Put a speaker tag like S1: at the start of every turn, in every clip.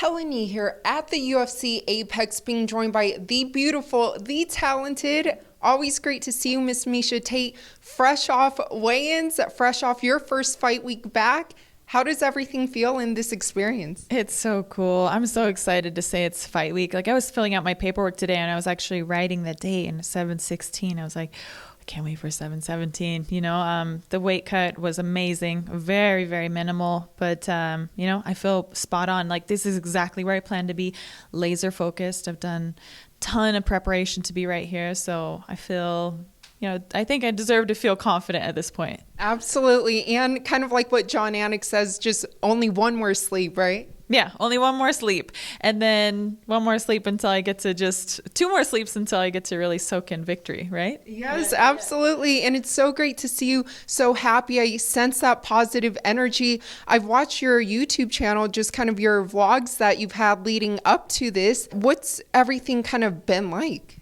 S1: Helen Yee here at the UFC Apex, being joined by the beautiful, the talented, always great to see you, Miss Miesha Tate, fresh off weigh-ins, fresh off your first fight week back. How does everything feel in this experience?
S2: It's so cool. I'm so excited to say it's fight week. Like, I was filling out my paperwork today and I was actually writing the date in 7/16. I was like, I can't wait for 7/17. The weight cut was amazing, very, very minimal, but I feel spot on. Like, this is exactly where I plan to be, laser focused. I've done a ton of preparation to be right here. So I feel, I think I deserve to feel confident at this point.
S1: Absolutely. And kind of like what John Anik says, just only one more sleep, right?
S2: Yeah, only one more sleep. And then one more sleep until I get to two more sleeps until I get to really soak in victory, right?
S1: Yes, absolutely. And it's so great to see you so happy. I sense that positive energy. I've watched your YouTube channel, just kind of your vlogs that you've had leading up to this. What's everything kind of been like?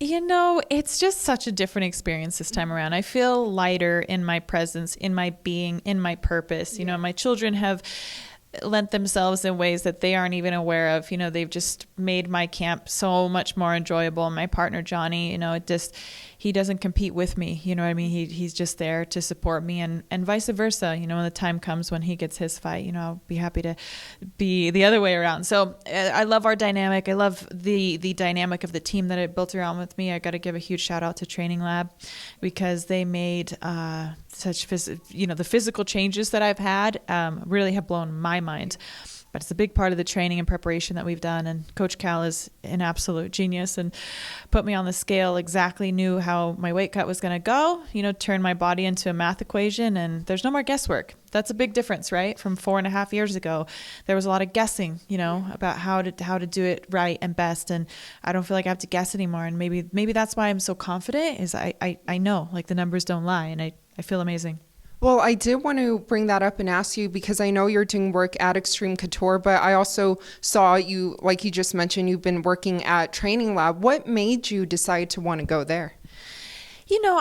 S2: It's just such a different experience this time around. I feel lighter in my presence, in my being, in my purpose. My children have lent themselves in ways that they aren't even aware of. They've just made my camp so much more enjoyable. My partner, Johnny, he doesn't compete with me. You know what I mean? He's just there to support me and vice versa. When the time comes when he gets his fight, I'll be happy to be the other way around. So I love our dynamic. I love the dynamic of the team that it built around with me. I got to give a huge shout out to Treigning Lab because they made the physical changes that I've had really have blown my mind. But it's a big part of the training and preparation that we've done. And Coach Cal is an absolute genius and put me on the scale, exactly knew how my weight cut was going to go, turn my body into a math equation, and there's no more guesswork. That's a big difference, right? From 4.5 years ago, there was a lot of guessing, about how to do it right and best. And I don't feel like I have to guess anymore. And maybe that's why I'm so confident is I know, like, the numbers don't lie, and I feel amazing.
S1: Well, I did want to bring that up and ask you because I know you're doing work at Extreme Couture, but I also saw you, like you just mentioned, you've been working at Treigning Lab. What made you decide to want to go there?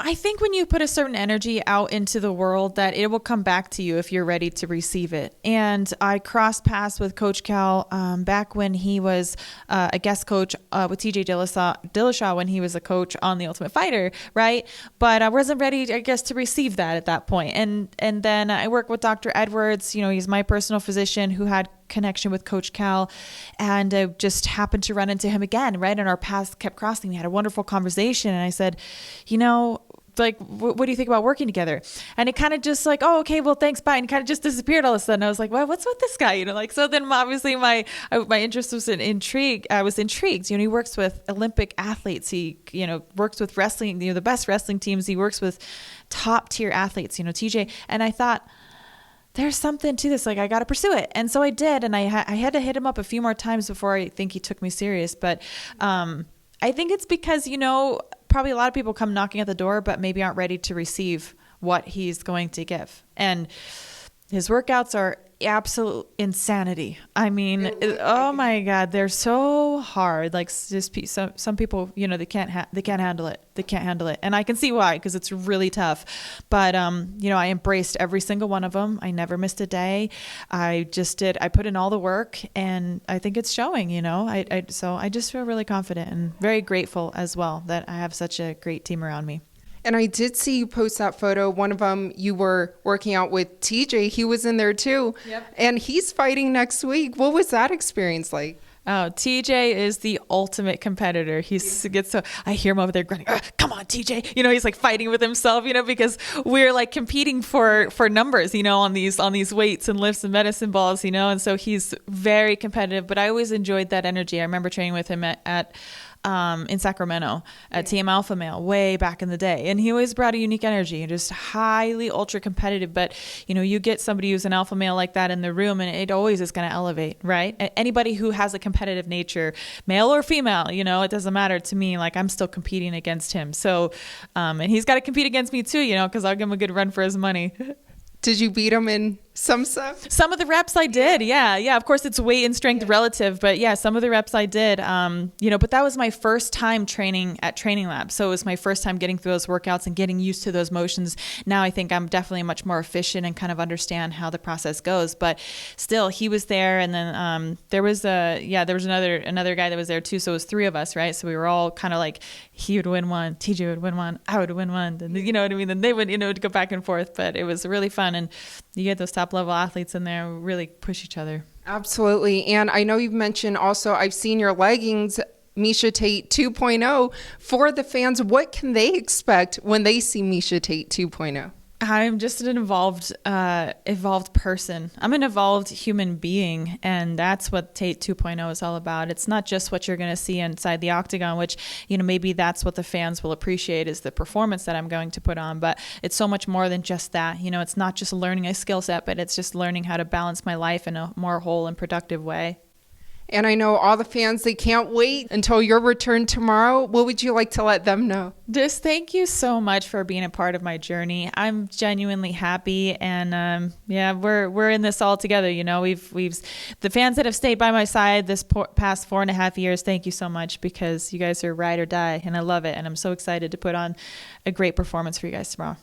S2: I think when you put a certain energy out into the world that it will come back to you if you're ready to receive it. And I crossed paths with Coach Cal back when he was a guest coach with TJ Dillashaw when he was a coach on The Ultimate Fighter, right? But I wasn't ready, I guess, to receive that at that point. And then I worked with Dr. Edwards. He's my personal physician who had connection with Coach Cal, and I just happened to run into him again, right? And our paths kept crossing. We had a wonderful conversation, and I said, like, what do you think about working together? And it kind of just like, oh, okay, well, thanks, bye. And kind of just disappeared all of a sudden. I was like, well, what's with this guy? So then obviously my interest was intrigue. I was intrigued. He works with Olympic athletes. He, works with wrestling, the best wrestling teams. He works with top tier athletes, TJ. And I thought, there's something to this. Like, I got to pursue it. And so I did. And I had to hit him up a few more times before I think he took me serious. But I think it's because, probably a lot of people come knocking at the door, but maybe aren't ready to receive what he's going to give. And his workouts are absolute insanity. I mean, oh my God, they're so hard. Like, just some people, they can't handle it. They can't handle it. And I can see why, because it's really tough. But, I embraced every single one of them. I never missed a day. I put in all the work, and I think it's showing, so I just feel really confident and very grateful as well that I have such a great team around me.
S1: And I did see you post that photo. One of them, you were working out with TJ. He was in there too. Yep. And he's fighting next week. What was that experience like?
S2: Oh, TJ is the ultimate competitor. I hear him over there grunting, come on, TJ. He's like fighting with himself, because we're like competing for numbers, on these weights and lifts and medicine balls, and so he's very competitive, but I always enjoyed that energy. I remember training with him at in Sacramento at Team Alpha Male way back in the day. And he always brought a unique energy and just highly ultra competitive. But, you get somebody who's an alpha male like that in the room and it always is going to elevate, right? Anybody who has a competitive nature, male or female, it doesn't matter to me. Like, I'm still competing against him. So, and he's got to compete against me too, because I'll give him a good run for his money.
S1: Did you beat him in Some stuff?
S2: Some of the reps I did. Yeah. Yeah. Of course, it's weight and strength relative, but yeah, some of the reps I did. But that was my first time training at Treigning Lab. So it was my first time getting through those workouts and getting used to those motions. Now I think I'm definitely much more efficient and kind of understand how the process goes. But still, he was there. And then there was another guy that was there too. So it was three of us, right? So we were all kind of like, he would win one, TJ would win one, I would win one. And you know what I mean? Then they would, go back and forth. But it was really fun. And you get those top level athletes in there who really push each other.
S1: Absolutely. And I know you've mentioned also, I've seen your leggings, Miesha Tate 2.0. For the fans, what can they expect when they see Miesha Tate 2.0?
S2: I'm just an evolved person. I'm an evolved human being, and that's what Tate 2.0 is all about. It's not just what you're going to see inside the octagon, which, maybe that's what the fans will appreciate is the performance that I'm going to put on, but it's so much more than just that. It's not just learning a skill set, but it's just learning how to balance my life in a more whole and productive way.
S1: And I know all the fans, they can't wait until your return tomorrow. What would you like to let them know?
S2: Just thank you so much for being a part of my journey. I'm genuinely happy, and we're in this all together. We've the fans that have stayed by my side this past 4.5 years. Thank you so much, because you guys are ride or die, and I love it. And I'm so excited to put on a great performance for you guys tomorrow.